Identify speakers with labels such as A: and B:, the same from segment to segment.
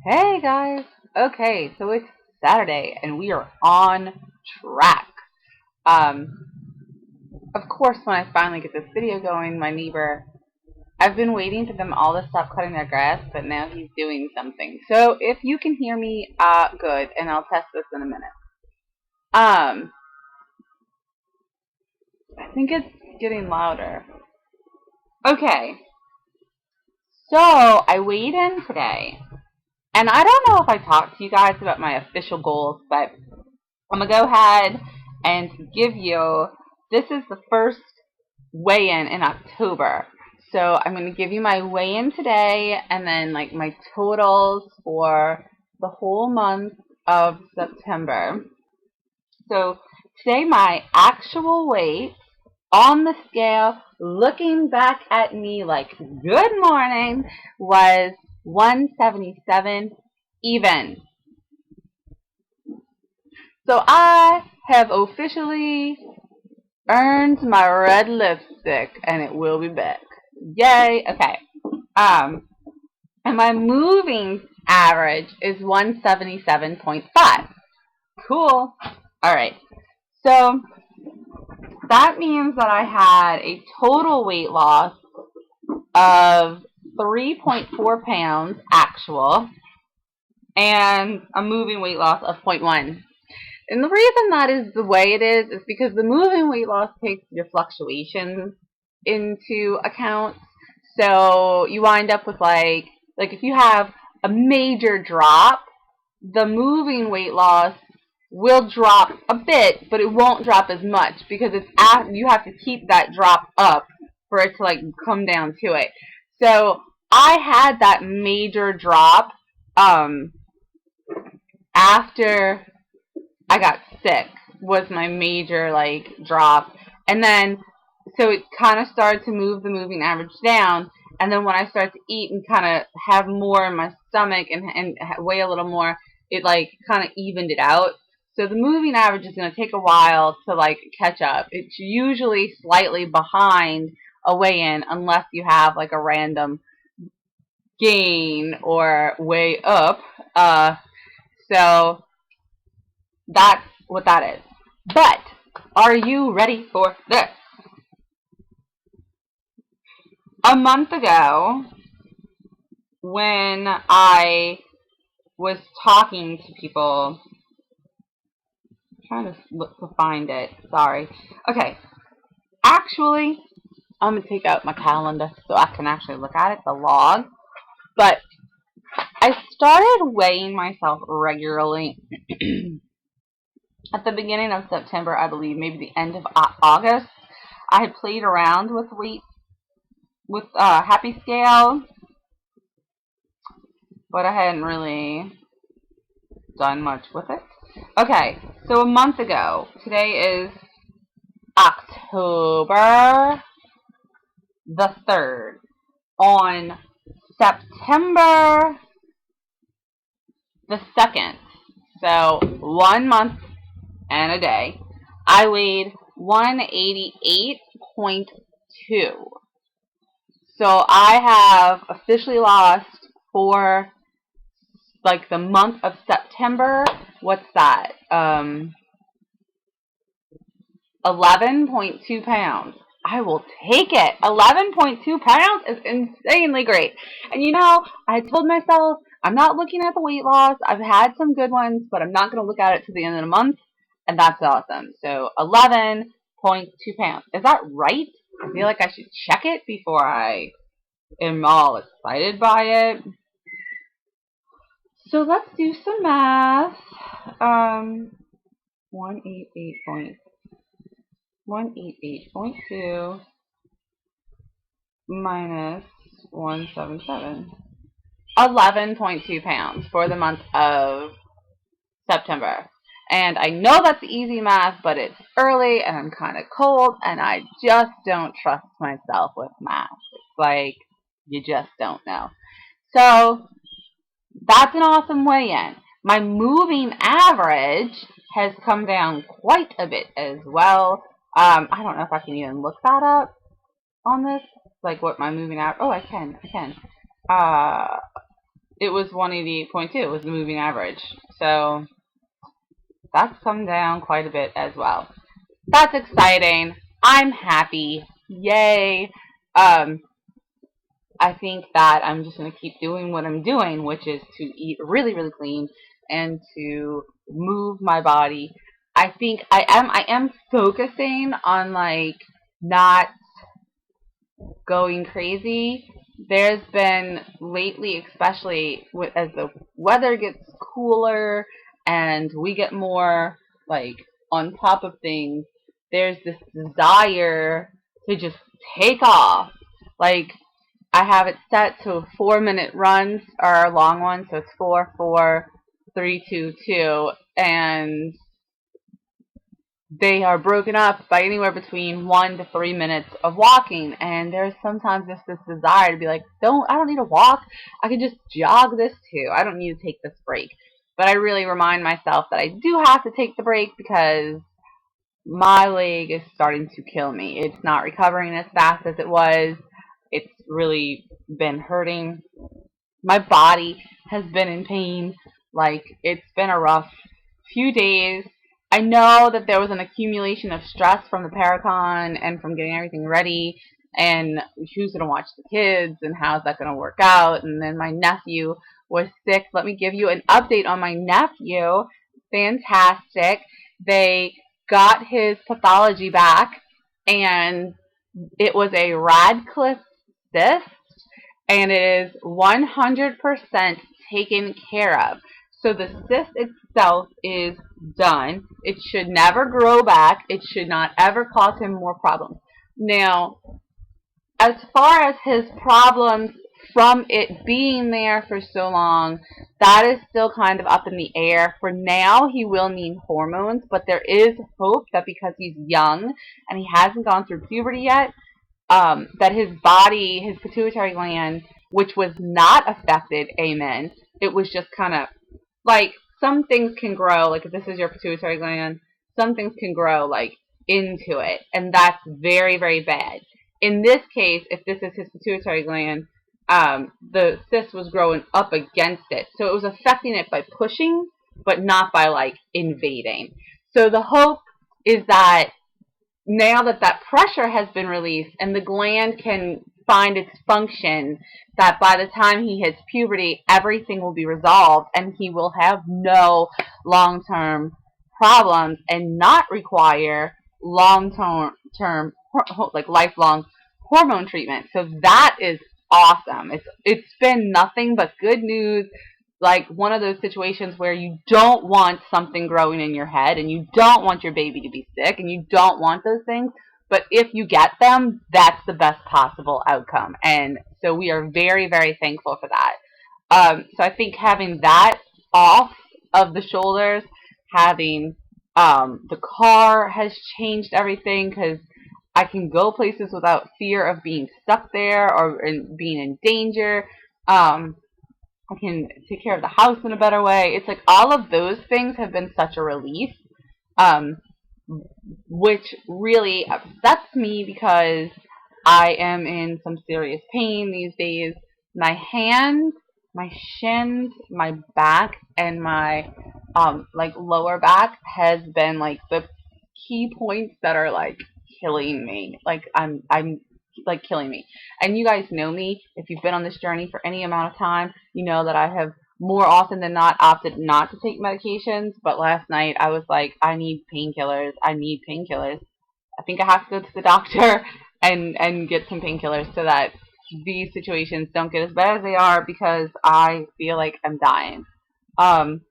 A: Hey guys. Okay, so it's Saturday and we are on track. Um, of course, when I finally get this video going, my neighbor, I've been waiting for them all to stop cutting their grass, but now he's doing something. So if you can hear me, good, and I'll test this in a minute. I think it's getting louder. Okay, so I weighed in today, and I don't know if I talked to you guys about my official goals, but I'm going to go ahead and give you, this is the first weigh-in in October. So I'm going to give you my weigh-in today and then like my totals for the whole month of September. So today my actual weight on the scale, looking back at me like good morning, was 177 even. So I have officially earned my red lipstick, and it will be back. Yay! Okay. And my moving average is 177.5. Cool. All right. So that means that I had a total weight loss of 3.4 pounds actual, and a moving weight loss of 0.1. And the reason that is the way it is because the moving weight loss takes your fluctuations into account. So you wind up with like if you have a major drop, the moving weight loss will drop a bit, but it won't drop as much because you have to keep that drop up for it to like come down to it. So I had that major drop after I got sick, was my major like drop, and then so it kind of started to move the moving average down, and then when I started to eat and kind of have more in my stomach and weigh a little more, it like kind of evened it out. So the moving average is going to take a while to like catch up. It's usually slightly behind a weigh-in unless you have like a random gain or way up. So that's what that is. But are you ready for this? A month ago, when I was talking to people, I'm trying to look to find it. Sorry. Okay. Actually, I'm going to take out my calendar so I can actually look at it, the log. But I started weighing myself regularly at the beginning of September, I believe, maybe the end of August. I had played around with weight, with Happy Scale, but I hadn't really done much with it. Okay, so a month ago, today is October the 3rd. On September the 2nd, so 1 month and a day, I weighed 188.2. So I have officially lost for like the month of September. What's that? 11.2 pounds. I will take it. 11.2 pounds is insanely great. And you know, I told myself I'm not looking at the weight loss. I've had some good ones, but I'm not going to look at it to the end of the month. And that's awesome. So 11.2 pounds. Is that right? I feel like I should check it before I am all excited by it. So let's do some math. 188.2 minus 177. 11.2 pounds for the month of September. And I know that's easy math, but it's early and I'm kind of cold and I just don't trust myself with math. It's like you just don't know. So that's an awesome weigh-in. My moving average has come down quite a bit as well. I don't know if I can even look that up on this, like what my moving average. Oh, I can. it was 188.2. It was the moving average. So that's come down quite a bit as well. That's exciting. I'm happy. Yay. I think that I'm just going to keep doing what I'm doing, which is to eat really, really clean and to move my body. I think I am focusing on like not going crazy. There's been lately, especially as the weather gets cooler and we get more like on top of things, there's this desire to just take off. Like I have it set to 4-minute runs or long ones, so it's 4, 4, 3, 2, 2, and they are broken up by anywhere between 1 to 3 minutes of walking. And there's sometimes just this desire to be like, I don't need to walk. I can just jog this too. I don't need to take this break. But I really remind myself that I do have to take the break because my leg is starting to kill me. It's not recovering as fast as it was. It's really been hurting. My body has been in pain. Like, it's been a rough few days. I know that there was an accumulation of stress from the Paracon and from getting everything ready and who's going to watch the kids and how's that going to work out. And then my nephew was sick. Let me give you an update on my nephew. Fantastic. They got his pathology back, and it was a Radcliffe cyst, and it is 100% taken care of. So the cyst itself is done. It should never grow back. It should not ever cause him more problems. Now, as far as his problems from it being there for so long, that is still kind of up in the air. For now, he will need hormones, but there is hope that because he's young and he hasn't gone through puberty yet, that his body, his pituitary gland, which was not affected, amen, it was just kind of like some things can grow, like if this is your pituitary gland, some things can grow like into it, and that's very, very bad. In this case, if this is his pituitary gland, the cyst was growing up against it, so it was affecting it by pushing, but not by like invading. So the hope is that now that that pressure has been released and the gland can find its function, that by the time he hits puberty, everything will be resolved and he will have no long-term problems and not require long-term, like lifelong hormone treatment. So that is awesome. It's been nothing but good news. Like one of those situations where you don't want something growing in your head and you don't want your baby to be sick and you don't want those things, but if you get them, that's the best possible outcome. And so we are very, very thankful for that. So I think having that off of the shoulders, having the car has changed everything because I can go places without fear of being stuck there or being in danger. I can take care of the house in a better way. It's like all of those things have been such a relief, um, which really upsets me because I am in some serious pain these days. My hands, my shins, my back, and my like lower back has been like the key points that are like killing me. Like I'm like killing me. And you guys know me. If you've been on this journey for any amount of time, you know that I have more often than not opted not to take medications. But last night I was like, I need painkillers. I need painkillers. I think I have to go to the doctor and get some painkillers so that these situations don't get as bad as they are because I feel like I'm dying. Um,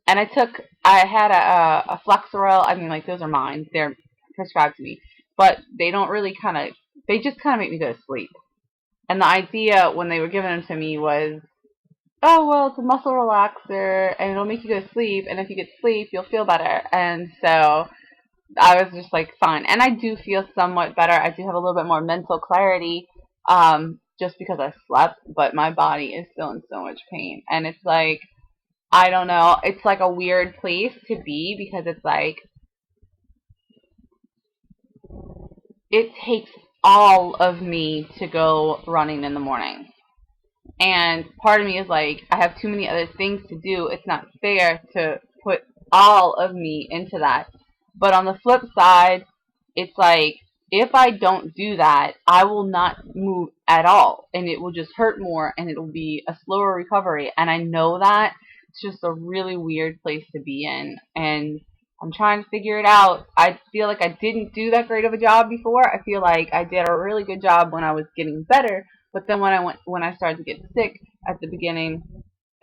A: and I had a Flexeril. I mean, like those are mine. They're prescribed to me, but they don't really they just kind of make me go to sleep. And the idea when they were giving them to me was, oh, well, it's a muscle relaxer and it'll make you go to sleep. And if you get sleep, you'll feel better. And so I was just like, fine. And I do feel somewhat better. I do have a little bit more mental clarity, just because I slept, but my body is still in so much pain. And it's like, I don't know. It's like a weird place to be because it's like, it takes all of me to go running in the morning. And part of me is like, I have too many other things to do. It's not fair to put all of me into that. But on the flip side, it's like, if I don't do that, I will not move at all. And it will just hurt more and it will be a slower recovery. And I know that. It's just a really weird place to be in. And I'm trying to figure it out. I feel like I didn't do that great of a job before. I feel like I did a really good job when I was getting better. But then when I started to get sick at the beginning,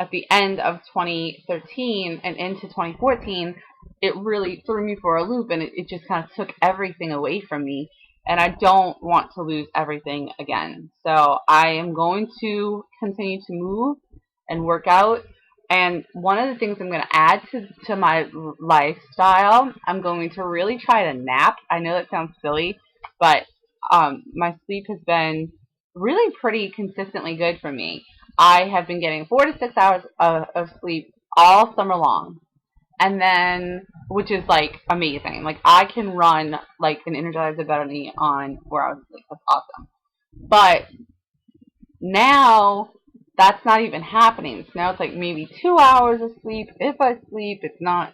A: at the end of 2013 and into 2014, it really threw me for a loop, and it just kind of took everything away from me. And I don't want to lose everything again. So I am going to continue to move and work out. And one of the things I'm going to add to my lifestyle, I'm going to really try to nap. I know that sounds silly, but my sleep has been really pretty consistently good for me. I have been getting 4 to 6 hours of sleep all summer long. And then, which is like amazing. Like, I can run like an Energizer Bunny on 4 hours of sleep. That's awesome. But now that's not even happening. So now it's like maybe 2 hours of sleep. If I sleep, it's not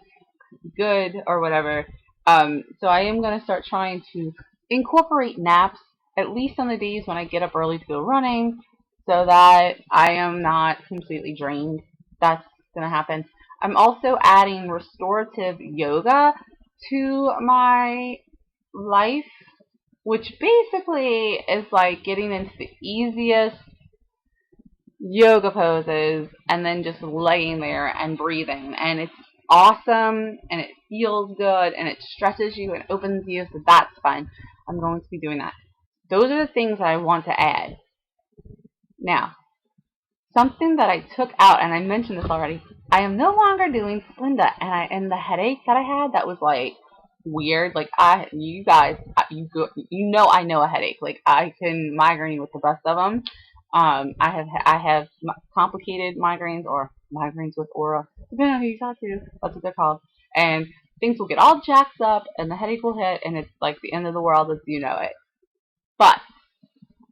A: good or whatever. So I am going to start trying to incorporate naps, at least on the days when I get up early to go running, so that I am not completely drained. That's going to happen. I'm also adding restorative yoga to my life, which basically is like getting into the easiest yoga poses and then just laying there and breathing. And it's awesome and it feels good and it stretches you and opens you, so that's fun. I'm going to be doing that. Those are the things that I want to add. Now, something that I took out, and I mentioned this already, I am no longer doing Splenda, and the headache that I had, that was like weird. Like, you guys, I know a headache. Like, I can migraine with the best of them. I have complicated migraines, or migraines with aura, depending on who you talk to. That's what they're called. And things will get all jacked up, and the headache will hit, and it's like the end of the world as you know it. But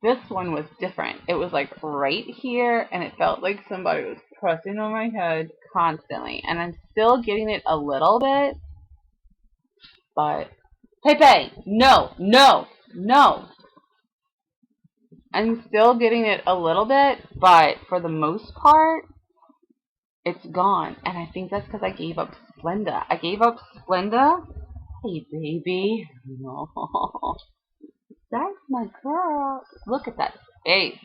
A: this one was different. It was like right here, and it felt like somebody was pressing on my head constantly. And I'm still getting it a little bit, but Pepe, no, no, no. I'm still getting it a little bit, but for the most part, it's gone. And I think that's because I gave up Splenda. I gave up Splenda. Hey, baby. No. That's my girl. Look at that face.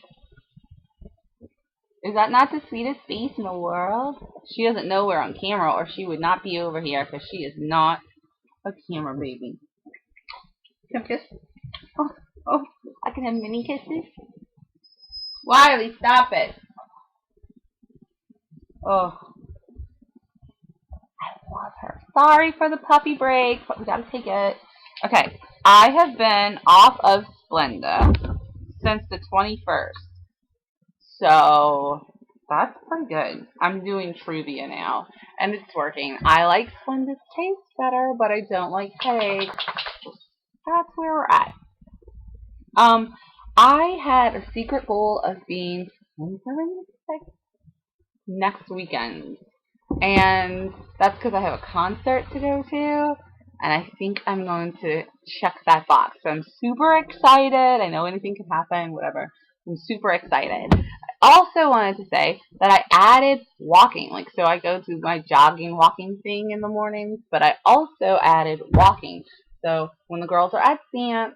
A: Is that not the sweetest face in the world? She doesn't know we're on camera, or she would not be over here, because she is not a camera baby. Come kiss. Oh, oh, I can have mini kisses. Wiley, stop it. Oh, I love her. Sorry for the puppy break, but we gotta take it. Okay, I have been off of Splenda since the 21st. So that's pretty good. I'm doing Truvia now, and it's working. I like Splenda's taste better, but I don't like headaches. That's where we're at. I had a secret goal of being next weekend, and that's because I have a concert to go to, and I think I'm going to check that box. So I'm super excited. I know anything can happen, whatever. I'm super excited. I also wanted to say that I added walking. Like, so I go to my jogging, walking thing in the mornings, but I also added walking. So when the girls are at dance,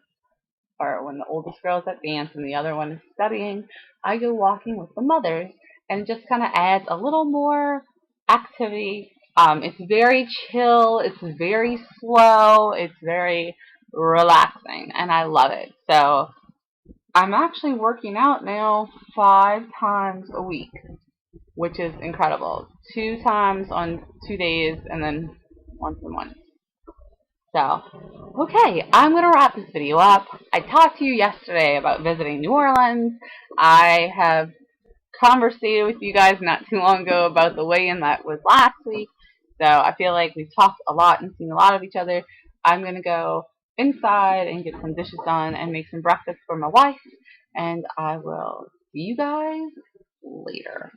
A: or when the oldest girl is at dance and the other one is studying, I go walking with the mothers, and it just kind of adds a little more activity. It's very chill, it's very slow, it's very relaxing, and I love it. So I'm actually working out now 5 times a week, which is incredible. 2 times on 2 days, and then once a month. So, okay, I'm going to wrap this video up. I talked to you yesterday about visiting New Orleans. I have conversated with you guys not too long ago about the weigh-in that was last week. So I feel like we've talked a lot and seen a lot of each other. I'm going to go inside and get some dishes done and make some breakfast for my wife. And I will see you guys later.